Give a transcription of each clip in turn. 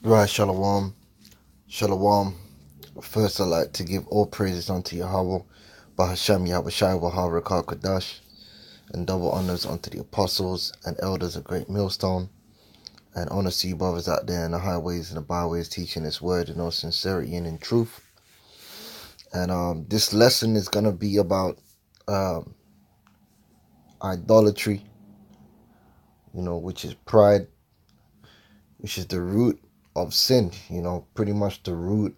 Right, Shalom. Shalom. First, I'd like to give all praises unto Yahweh, Bahashem Yahweh Shai Wahar Kadash, and double honors unto the apostles and elders of Great Millstone, and honors to you brothers out there in the highways and the byways teaching this word in all sincerity and in truth. And this lesson is going to be about idolatry, which is pride, which is the root of sin, pretty much the root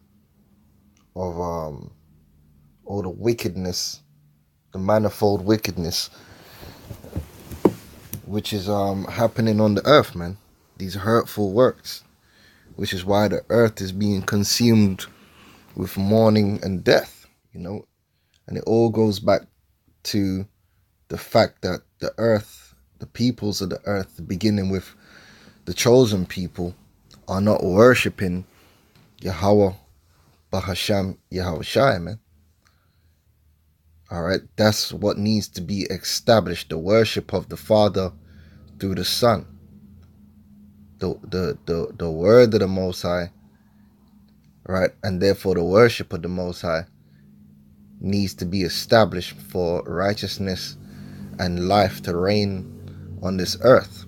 of all the wickedness, the manifold wickedness which is happening on the earth, man. These hurtful works, which is why the earth is being consumed with mourning and death, and it all goes back to the fact that the earth, the peoples of the earth, beginning with the chosen people, are not worshiping Yahweh, Bahashem, Yahweh Shai, man. All right, that's what needs to be established: the worship of the Father through the Son, the word of the Most High, right? And therefore, the worship of the Most High needs to be established for righteousness and life to reign on this earth.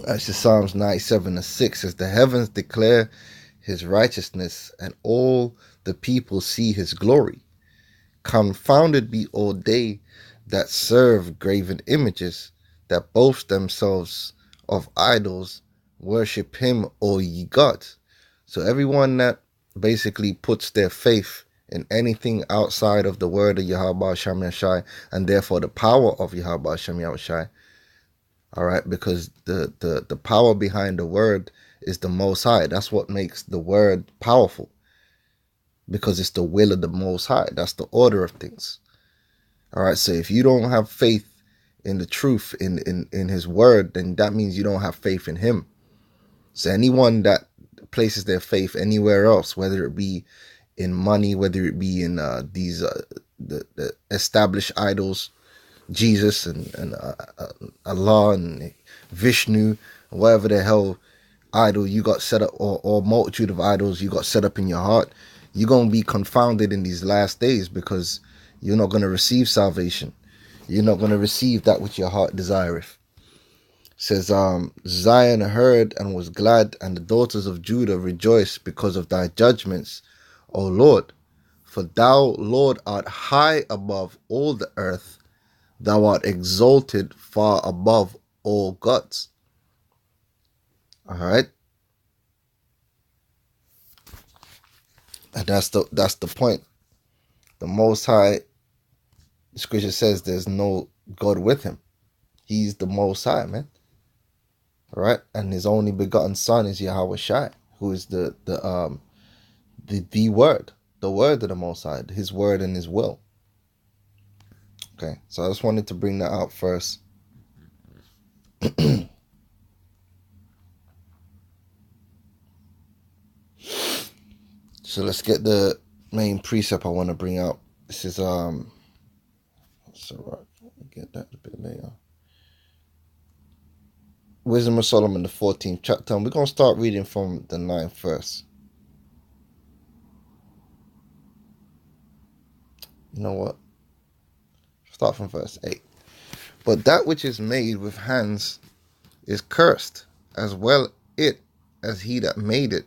As the Psalms 97:6 says, "The heavens declare His righteousness, and all the people see His glory. Confounded be all they that serve graven images, that boast themselves of idols, worship Him, O ye gods." So everyone that basically puts their faith in anything outside of the word of Yahweh Hashem Yahshai, and therefore the power of Yahweh Hashem Yahshai, all right, because the power behind the word is the Most High. That's what makes the word powerful, because it's the will of the Most High. That's the order of things. All right, so if you don't have faith in the truth, in His word, then that means you don't have faith in Him. So anyone that places their faith anywhere else, whether it be in money, whether it be in these the established idols, Jesus and Allah and Vishnu, whatever the hell idol you got set up, or multitude of idols you got set up in your heart, you're going to be confounded in these last days, because you're not going to receive salvation. You're not going to receive that which your heart desireth. It says, Zion heard and was glad, and the daughters of Judah rejoiced because of thy judgments, O Lord. For thou, Lord, art high above all the earth. Thou art exalted far above all gods. All right. And that's the point. The Most High, the scripture says there's no God with Him. He's the Most High, man. All right. And His only begotten Son is Yahweh Shai, who is the word of the Most High, His word and His will. Okay, so I just wanted to bring that out first. So let's get the main precept I want to bring out. This is so right, I'll get that a bit later. Wisdom of Solomon, the 14th chapter, and we're gonna start reading from the 9th verse. You know what? Start from verse 8. But that which is made with hands is cursed, as well it as he that made it.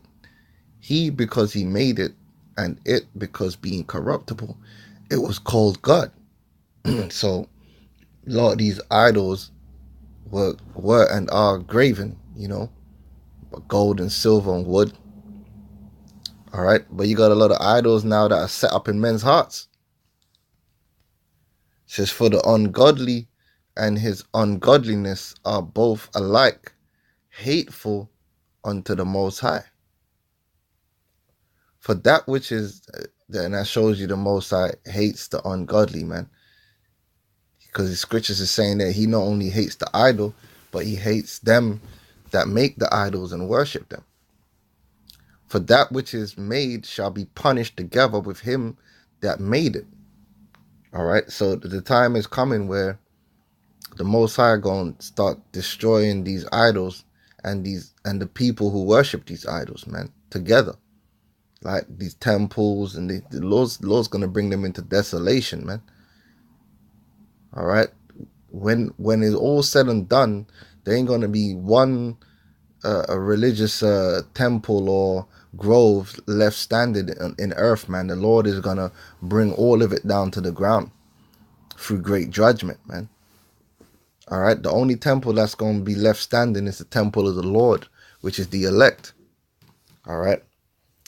He because he made it, and it because being corruptible, it was called God. So a lot of these idols were and are graven, gold and silver and wood. All right, but you got a lot of idols now that are set up in men's hearts. It says, for the ungodly and his ungodliness are both alike hateful unto the Most High. For that which is, and that shows you the Most High hates the ungodly, man. Because the scriptures is saying that He not only hates the idol, but He hates them that make the idols and worship them. For that which is made shall be punished together with him that made it. All right, so the time is coming where the Most High going to start destroying these idols and the people who worship these idols, man, together. Like these temples, and the Lord's gonna bring them into desolation, man. All right. When it's all said and done, there ain't gonna be one a religious temple or grove left standing in earth, man. The Lord is gonna bring all of it down to the ground through great judgment, man. All right. The only temple that's gonna be left standing is the temple of the Lord, which is the elect. All right.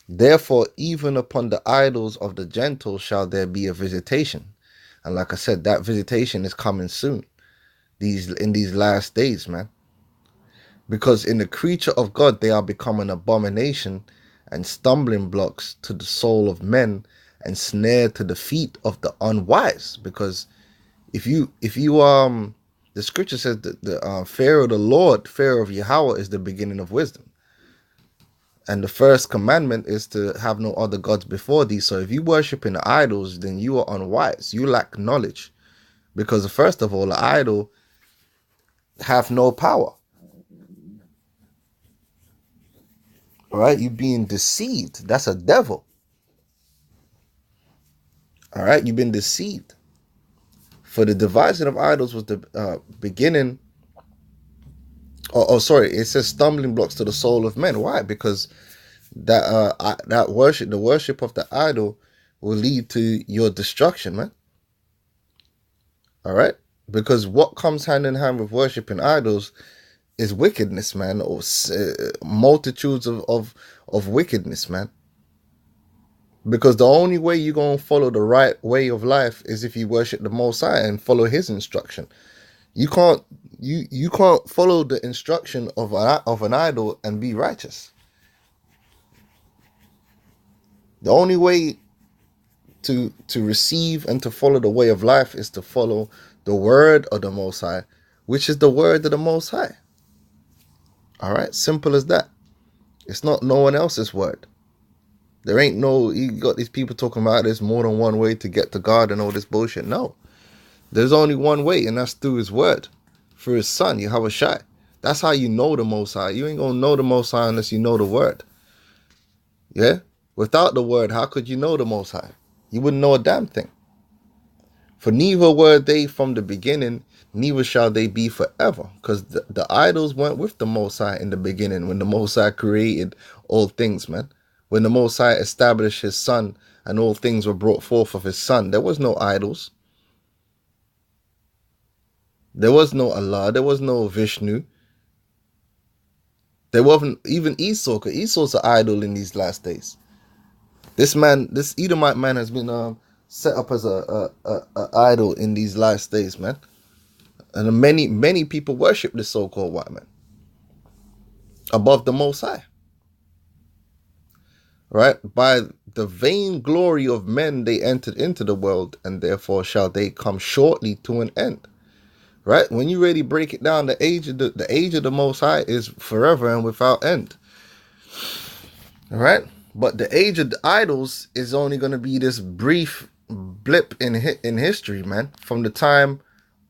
Therefore, even upon the idols of the Gentiles shall there be a visitation. And like I said, that visitation is coming soon. In these last days, man. Because in the creature of God, they are become an abomination and stumbling blocks to the soul of men and snare to the feet of the unwise. Because if you the scripture says that the fear of the Lord, fear of Yahweh, is the beginning of wisdom. And the first commandment is to have no other gods before thee. So if you worship in idols, then you are unwise. You lack knowledge. Because first of all, the idol have no power. All right? You're being deceived. That's a devil. All right? You've been deceived. For the devising of idols was the beginning. Sorry. It says stumbling blocks to the soul of men. Why? Because that worship, the worship of the idol, will lead to your destruction, man. All right, because what comes hand in hand with worshiping idols is wickedness, man, or multitudes of wickedness, man. Because the only way you're gonna follow the right way of life is if you worship the Most High and follow His instruction. You can't follow the instruction of an idol and be righteous. The only way to receive and to follow the way of life is to follow the word of the Most High, which is the word of the Most High. All right, simple as that. It's not no one else's word. There ain't no, you got these people talking about there's more than one way to get to God and all this bullshit. No, there's only one way, and that's through His word, through His Son, Yahweh Shai. That's how you know the Most High. You ain't gonna know the Most High unless you know the word. Yeah? Without the word, how could you know the Most High? You wouldn't know a damn thing. For neither were they from the beginning, neither shall they be forever. Because the idols went with the Most High in the beginning, when the Most High created all things, man. When the Most High established His Son, and all things were brought forth of His Son, there was no idols. There was no Allah. There was no Vishnu. There wasn't even Esau, because Esau's an idol in these last days. This Edomite man has been set up as a idol in these last days, man. And many people worship this so-called white man above the Most High. Right? By the vain glory of men they entered into the world, and therefore shall they come shortly to an end. Right? When you really break it down, the age of the Most High is forever and without end. All right? But the age of the idols is only going to be this brief blip in history, man. From the time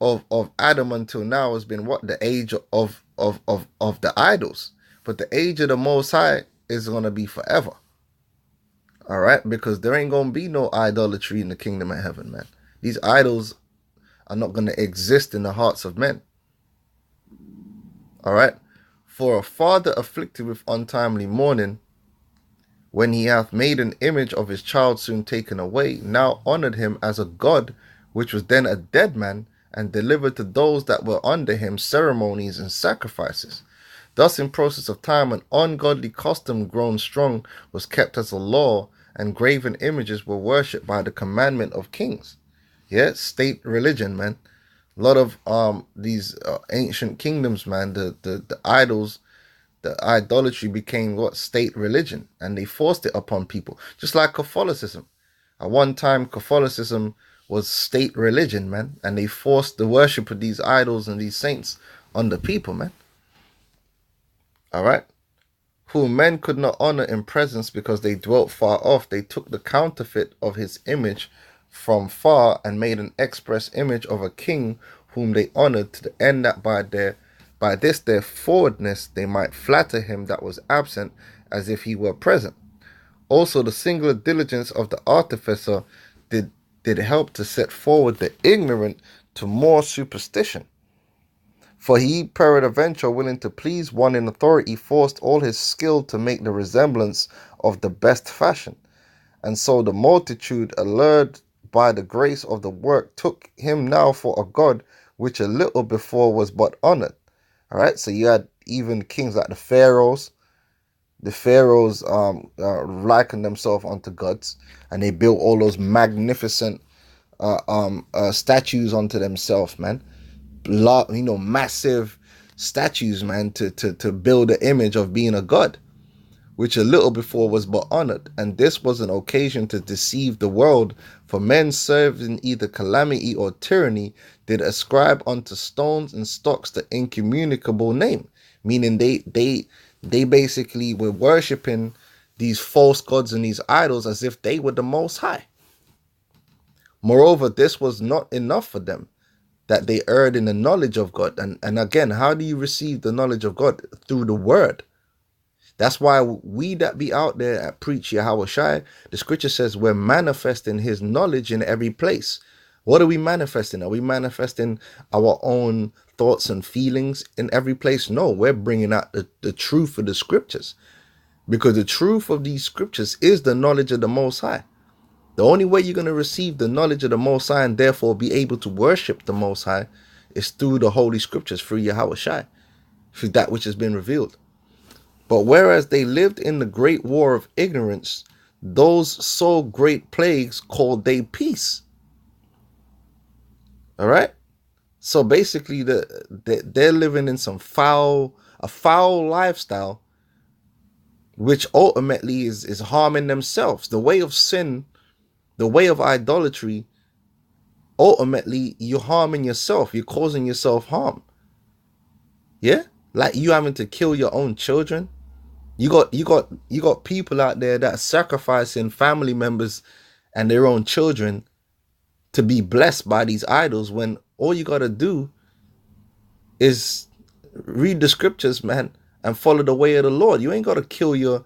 of Adam until now has been what? The age of the idols. But the age of the Most High is going to be forever. All right? Because there ain't going to be no idolatry in the kingdom of heaven, man. These idols are not going to exist in the hearts of men. All right? For a father afflicted with untimely mourning, when he hath made an image of his child soon taken away, now honored him as a god, which was then a dead man, and delivered to those that were under him ceremonies and sacrifices. Thus in process of time, an ungodly custom grown strong was kept as a law, and graven images were worshipped by the commandment of kings. Yeah, state religion, man. A lot of these ancient kingdoms, man, the idols, the idolatry became what? State religion. And they forced it upon people. Just like Catholicism. At one time, Catholicism was state religion, man. And they forced the worship of these idols and these saints on the people, man. All right? Whom men could not honor in presence because they dwelt far off. They took the counterfeit of his image from far and made an express image of a king whom they honored, to the end that by By this their forwardness they might flatter him that was absent, as if he were present. Also the singular diligence of the artificer did help to set forward the ignorant to more superstition. For he, peradventure, willing to please one in authority, forced all his skill to make the resemblance of the best fashion. And so the multitude, allured by the grace of the work, took him now for a god, which a little before was but honored. All right, so you had even kings like the pharaohs. The pharaohs likened themselves unto gods, and they built all those magnificent statues unto themselves, man. Massive statues, man, to build the image of being a god, which a little before was but honored. And this was an occasion to deceive the world, for men served in either calamity or tyranny did ascribe unto stones and stocks the incommunicable name, meaning they basically were worshipping these false gods and these idols as if they were the Most High. Moreover, this was not enough for them, that they erred in the knowledge of God. And again, how do you receive the knowledge of God? Through the word. That's why we that be out there at preach Yahweh Shai, the scripture says we're manifesting his knowledge in every place. What are we manifesting? Are we manifesting our own thoughts and feelings in every place? No, we're bringing out the truth of the scriptures, because the truth of these scriptures is the knowledge of the Most High. The only way you're going to receive the knowledge of the Most High and therefore be able to worship the Most High is through the Holy Scriptures, through Yahweh Shai, through that which has been revealed. But whereas they lived in the great war of ignorance, those so great plagues called they peace. All right? So basically, they're living in a foul lifestyle, which ultimately is harming themselves. The way of sin, the way of idolatry, ultimately you're harming yourself. You're causing yourself harm. Yeah? Like you having to kill your own children. You got people out there that are sacrificing family members and their own children to be blessed by these idols, when all you got to do is read the scriptures, man, and follow the way of the Lord. You ain't got to kill your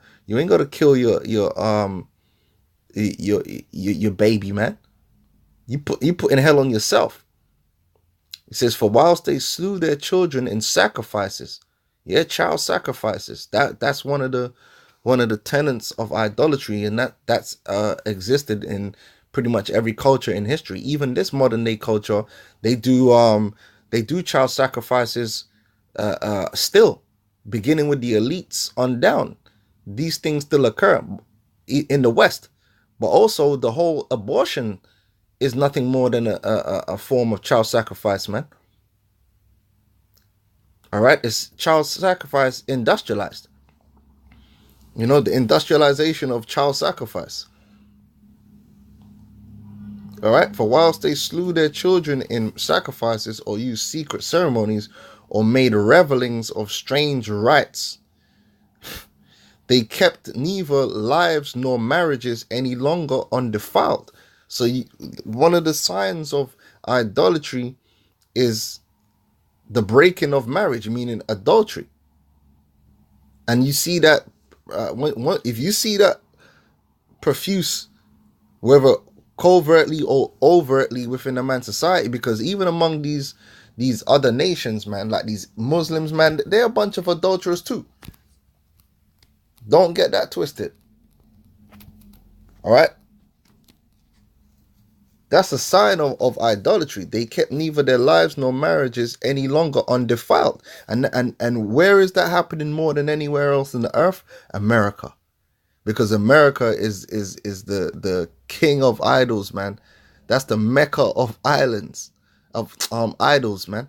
baby, man. You putting hell on yourself. It says, for whilst they slew their children in sacrifices, yeah, child sacrifices. That's one of the tenets of idolatry, and that's existed in pretty much every culture in history. Even this modern day culture, they do child sacrifices still, beginning with the elites on down. These things still occur in the West, but also the whole abortion is nothing more than a form of child sacrifice, man. All right, it's child sacrifice industrialized. You know, the industrialization of child sacrifice. All right, for whilst they slew their children in sacrifices, or used secret ceremonies, or made revelings of strange rites, they kept neither lives nor marriages any longer undefiled. So one of the signs of idolatry is the breaking of marriage, meaning adultery. And you see that if you see that profuse, whether covertly or overtly within a man's society, because even among these other nations, man, like these Muslims, man, they're a bunch of adulterers too. Don't get that twisted. All right. That's a sign of idolatry. They kept neither their lives nor marriages any longer undefiled. And where is that happening more than anywhere else in the earth? America. Because America is the king of idols, man. That's the Mecca of idols, man.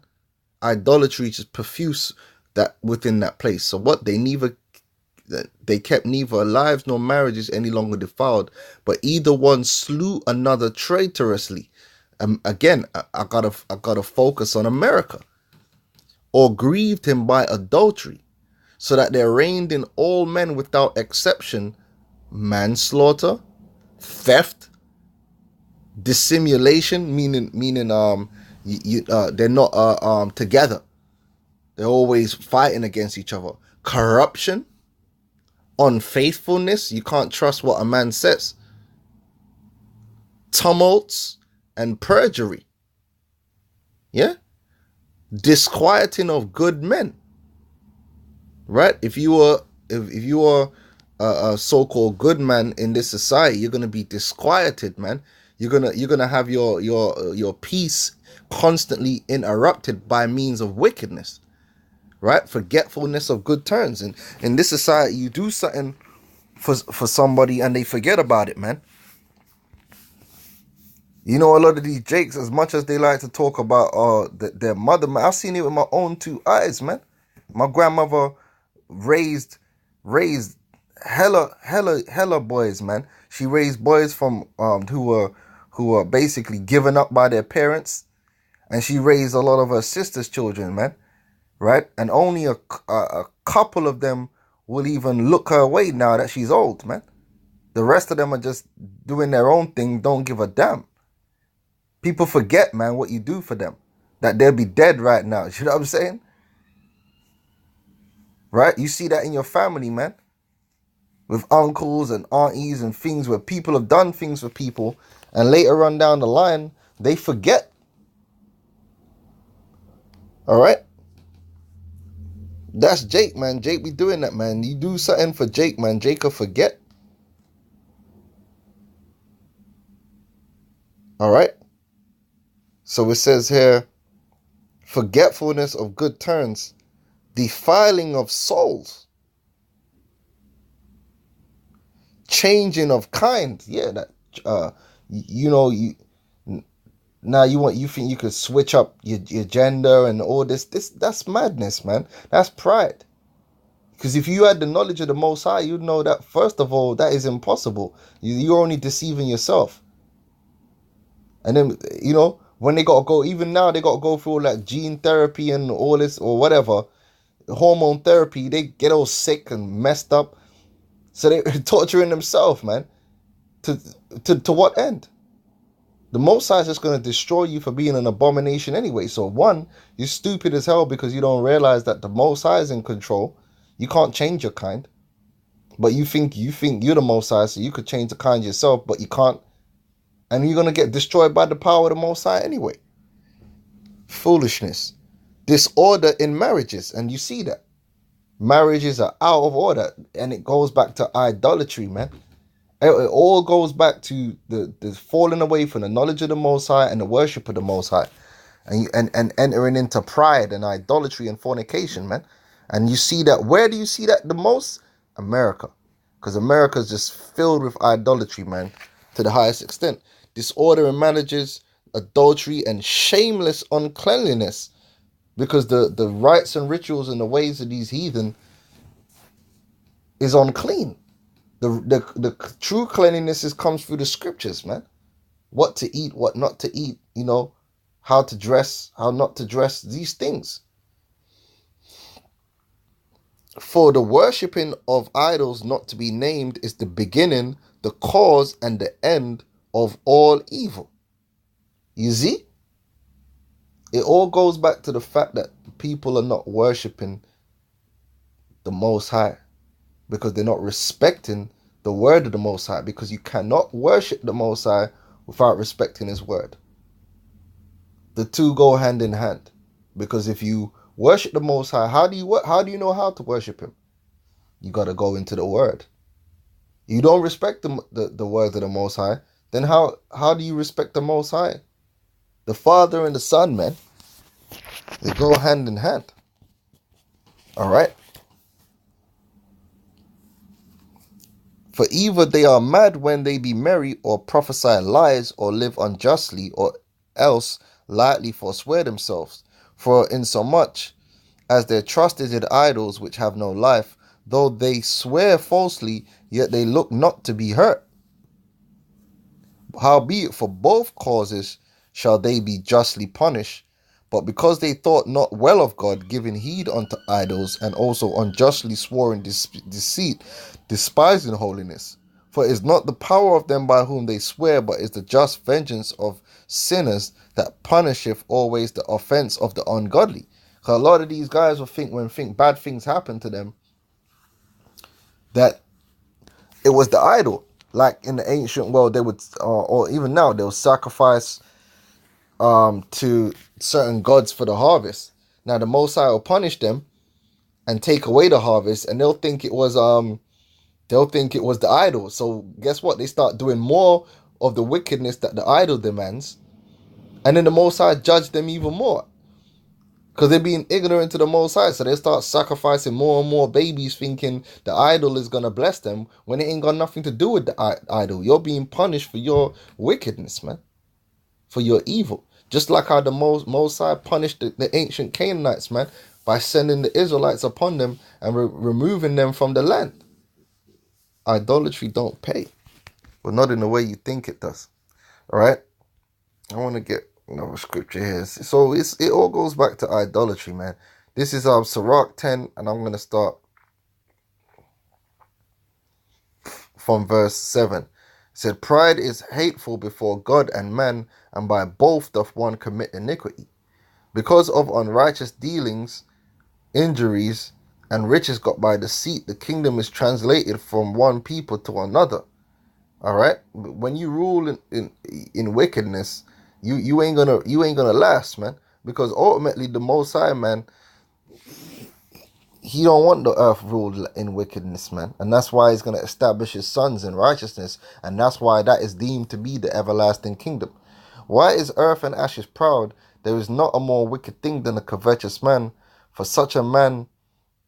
Idolatry is profuse that within that place. So what they kept neither lives nor marriages any longer defiled, but either one slew another traitorously. Again, I gotta focus on America. Or grieved him by adultery, so that there reigned in all men without exception manslaughter, theft, dissimulation, meaning they're not together. They're always fighting against each other. Corruption, unfaithfulness, you can't trust what a man says. Tumults and perjury. Yeah? Disquieting of good men. Right? If you are a so-called good man in this society, you're gonna be disquieted, man. You're gonna have your peace constantly interrupted by means of wickedness, right? Forgetfulness of good turns. And in this society, you do something for somebody and they forget about it, man. You know, a lot of these jakes, as much as they like to talk about their mother, man, I've seen it with my own two eyes, man. My grandmother raised hella boys, man. She raised boys from who were basically given up by their parents, and she raised a lot of her sister's children, man. Right? And only a couple of them will even look her way now that she's old, man. The rest of them are just doing their own thing, don't give a damn. People forget, man, what you do for them. That they'll be dead right now. You know what I'm saying? Right? You see that in your family, man. With uncles and aunties and things where people have done things for people, and later on down the line, they forget. All right? That's Jake, man. Jake be doing that, man. You do something for Jake, man. Jake will forget. All right? So it says here, forgetfulness of good turns, defiling of souls, changing of kind. Yeah, that now you think you could switch up your gender and all this. That's madness, man. That's pride. Because if you had the knowledge of the Most High, you'd know that first of all, that is impossible. You're only deceiving yourself. And then, you know, when they got to go, even now, they got to go through all that gene therapy and all this or whatever, hormone therapy, they get all sick and messed up. So they're torturing themselves, man. To what end? The Most High is just going to destroy you for being an abomination anyway. So one, you're stupid as hell because you don't realize that the Most High is in control. You can't change your kind. But you think you're the Most High, so you could change the kind yourself, but you can't. And you're going to get destroyed by the power of the Most High anyway. Foolishness. Disorder in marriages. And you see that. Marriages are out of order. And it goes back to idolatry, man. It all goes back to the falling away from the knowledge of the Most High and the worship of the Most High. And entering into pride and idolatry and fornication, man. And you see that. Where do you see that the most? America. Because America is just filled with idolatry, man. To the highest extent. Disorder in marriages, adultery, and shameless uncleanliness. Because the rites and rituals and the ways of these heathen is unclean. The true cleanliness comes through the scriptures, man. What to eat, what not to eat, you know, how to dress, how not to dress, these things. For the worshipping of idols not to be named is the beginning, the cause, and the end of all evil. You see? It all goes back to the fact that people are not worshipping the Most High because they're not respecting the word of the Most High, because you cannot worship the Most High without respecting his word. The two go hand in hand, because if you worship the Most High, how do you know how to worship him? You got to go into the word. You don't respect the word of the Most High, then how do you respect the Most High? The Father and the Son, man, they go hand in hand. All right? For either they are mad when they be merry, or prophesy lies, or live unjustly, or else lightly forswear themselves. For insomuch as their trust is in idols which have no life, though they swear falsely, yet they look not to be hurt. Howbeit for both causes shall they be justly punished, but because they thought not well of God, giving heed unto idols, and also unjustly swore in deceit, despising holiness. For it is not the power of them by whom they swear, but is the just vengeance of sinners that punisheth always the offense of the ungodly. Because a lot of these guys will think when bad things happen to them that it was the idol. Like in the ancient world, they would, or even now, they'll sacrifice to certain gods for the harvest. Now the Most High will punish them and take away the harvest, and they'll think it was the idol. So guess what? They start doing more of the wickedness that the idol demands, and then the Most High judge them even more because they're being ignorant to the Most High. So they start sacrificing more and more babies, thinking the idol is gonna bless them when it ain't got nothing to do with the idol. You're being punished for your wickedness, man, for your evil. Just like how the Most High punished the ancient Canaanites, man, by sending the Israelites upon them and removing them from the land. Idolatry don't pay, but not in the way you think it does. All right, I want to get another scripture here. So it all goes back to idolatry, man. This is Sirach 10, and I'm going to start from verse 7. It said, pride is hateful before God and man, and by both doth one commit iniquity. Because of unrighteous dealings, injuries, and riches got by deceit, the kingdom is translated from one people to another. All right, when you rule in wickedness, you ain't gonna last, man. Because ultimately, the Most High, man, he don't want the earth ruled in wickedness, man, and that's why he's gonna establish his sons in righteousness, and that's why that is deemed to be the everlasting kingdom. Why is earth and ashes proud? There is not a more wicked thing than a covetous man, for such a man.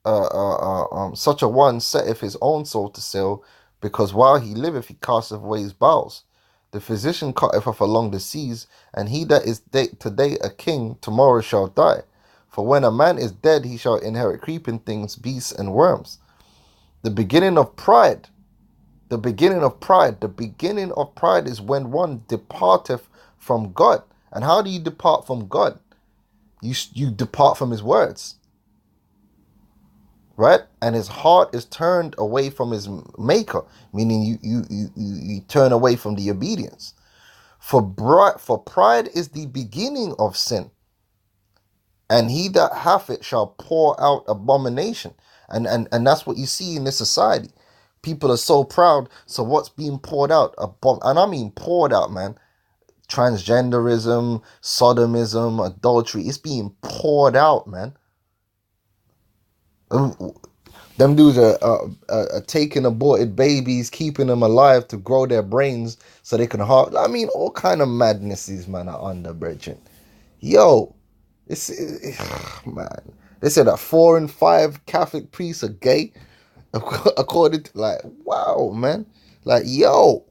Such a one setteth his own soul to sale, because while he liveth he casteth away his bowels. The physician cutteth off along the seas, and he that is today a king, tomorrow shall die. For when a man is dead, he shall inherit creeping things, beasts, and worms. The beginning of pride is when one departeth from God. And how do you depart from God? You depart from his words. Right? And his heart is turned away from his maker, meaning you turn away from the obedience. For pride is the beginning of sin, and he that hath it shall pour out abomination. And that's what you see in this society. People are so proud, so what's being poured out? And I mean poured out, man. Transgenderism, sodomism, adultery, it's being poured out, man. Them dudes are taking aborted babies, keeping them alive to grow their brains so they can I mean, all kind of madness these man are under, brethren. Yo, man. They said that 4 in 5 Catholic priests are gay, according to, like, wow, man. Like, yo.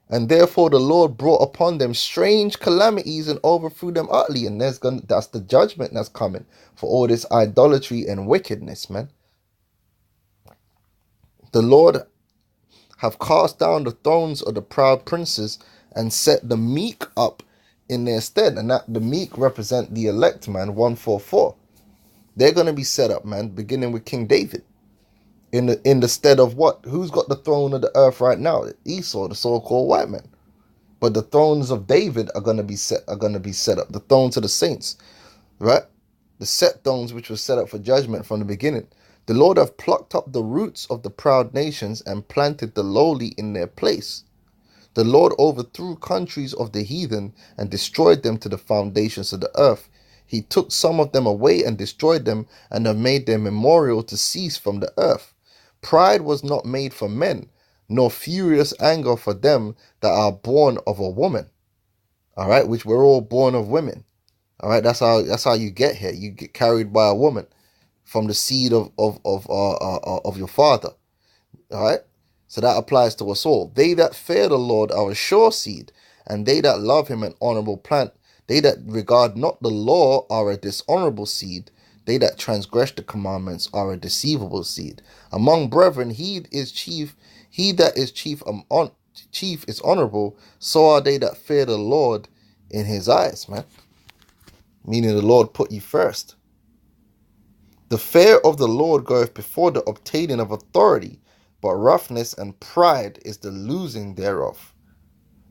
And therefore the Lord brought upon them strange calamities and overthrew them utterly. And that's the judgment that's coming for all this idolatry and wickedness, man. The Lord have cast down the thrones of the proud princes and set the meek up in their stead. And that the meek represent the elect, man, 144. They're going to be set up, man, beginning with King David. In the stead of what? Who's got the throne of the earth right now? Esau, the so-called white man. But the thrones of David are going to be set up. The thrones of the saints, right? The set thrones which were set up for judgment from the beginning. The Lord hath plucked up the roots of the proud nations and planted the lowly in their place. The Lord overthrew countries of the heathen and destroyed them to the foundations of the earth. He took some of them away and destroyed them, and have made their memorial to cease from the earth. Pride was not made for men, nor furious anger for them that are born of a woman. All right, which we're all born of women. All right, that's how you get here. You get carried by a woman from the seed of your father. All right, so that applies to us all. They that fear the Lord are a sure seed, and they that love him an honorable plant. They that regard not the law are a dishonorable seed. They that transgress the commandments are a deceivable seed. Among brethren, he that is chief is honorable. So are they that fear the Lord in his eyes, man. Meaning the Lord put you first. The fear of the Lord goeth before the obtaining of authority, but roughness and pride is the losing thereof.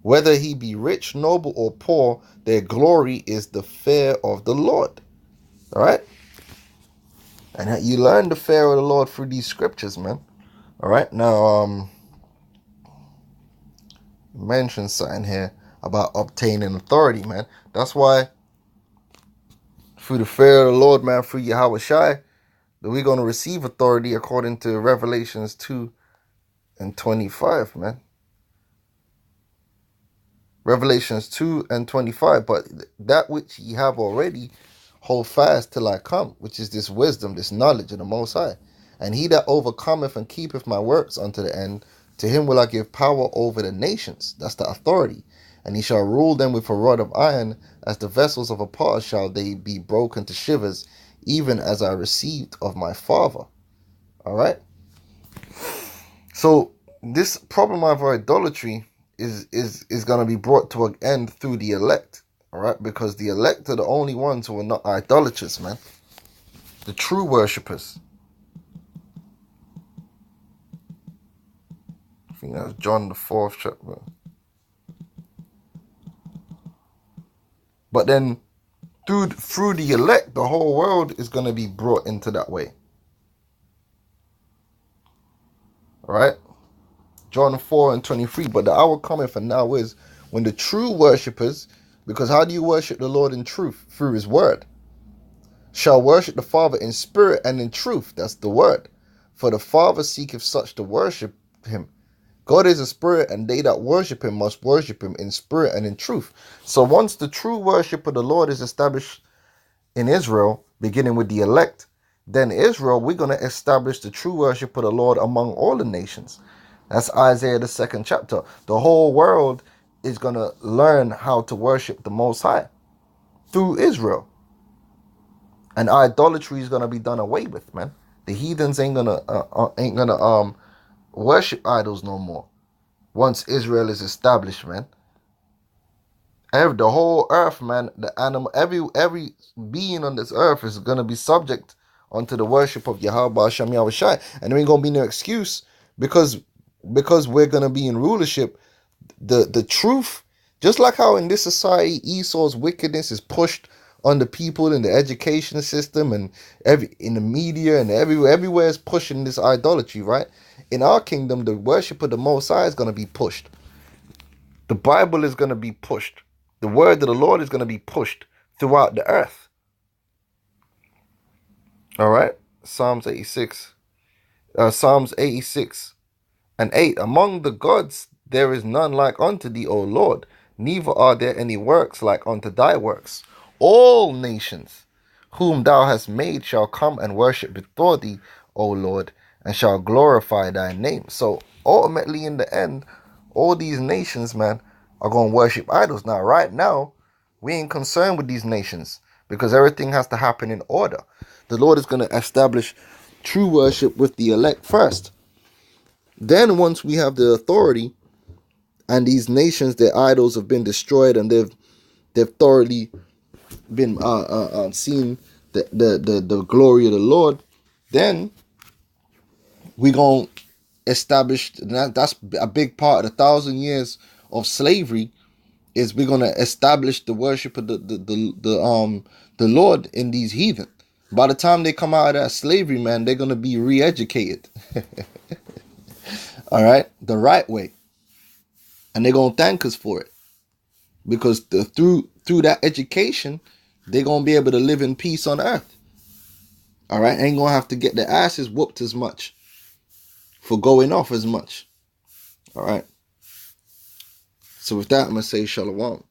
Whether he be rich, noble, or poor, their glory is the fear of the Lord. All right? And you learn the fear of the Lord through these scriptures, man. All right, now mention something here about obtaining authority, man. That's why through the fear of the Lord, man, through Yahweh Shai, that we're going to receive authority according to Revelations 2:25, man. Revelations 2:25. But that which ye have already, hold fast till I come, which is this wisdom, this knowledge of the Most High. And he that overcometh and keepeth my works unto the end, to him will I give power over the nations. That's the authority. And he shall rule them with a rod of iron, as the vessels of a potter shall they be broken to shivers, even as I received of my Father. All right. So this problem of idolatry is going to be brought to an end through the elect. All right, because the elect are the only ones who are not idolaters, man. The true worshippers. I think that's John the 4th chapter. But then through the elect, the whole world is going to be brought into that way. All right, John 4:23. But the hour cometh, and now is, when the true worshippers, because how do you worship the Lord in truth? Through his word. Shall worship the Father in spirit and in truth. That's the word. For the Father seeketh such to worship him. God is a spirit, and they that worship him must worship him in spirit and in truth. So once the true worship of the Lord is established in Israel, beginning with the elect, then Israel, we're going to establish the true worship of the Lord among all the nations. That's Isaiah the 2nd chapter. The whole world is going to learn how to worship the Most High through Israel. And idolatry is going to be done away with, man. The heathens ain't gonna worship idols no more once Israel is established, man. The whole earth, man, the animal, every being on this earth is gonna be subject unto the worship of Yahweh Hashem Yahweh Shai. And there ain't gonna be no excuse because we're gonna be in rulership. The truth, just like how in this society Esau's wickedness is pushed on the people in the education system and in the media and everywhere is pushing this idolatry, right? In our kingdom, the worship of the Most High is going to be pushed. The Bible is going to be pushed. The word of the Lord is going to be pushed throughout the earth. All right? Psalms 86 and 8. Among the gods there is none like unto thee, O Lord, neither are there any works like unto thy works. All nations whom thou hast made shall come and worship before thee, O Lord, and shall glorify thy name. So ultimately in the end, all these nations, man, are going to worship idols. Now, right now, we ain't concerned with these nations because everything has to happen in order. The Lord is going to establish true worship with the elect first. Then once we have the authority and these nations, their idols have been destroyed and they've thoroughly been seen the glory of the Lord, then we're going to establish, that's a big part of the 1,000 years of slavery, is we're going to establish the worship of the Lord in these heathen. By the time they come out of that slavery, man, they're going to be re-educated. All right, the right way. And they're going to thank us for it. Because through that education, they're going to be able to live in peace on earth. All right, ain't going to have to get their asses whooped as much for going off as much. All right. So with that, I'm going to say shalom.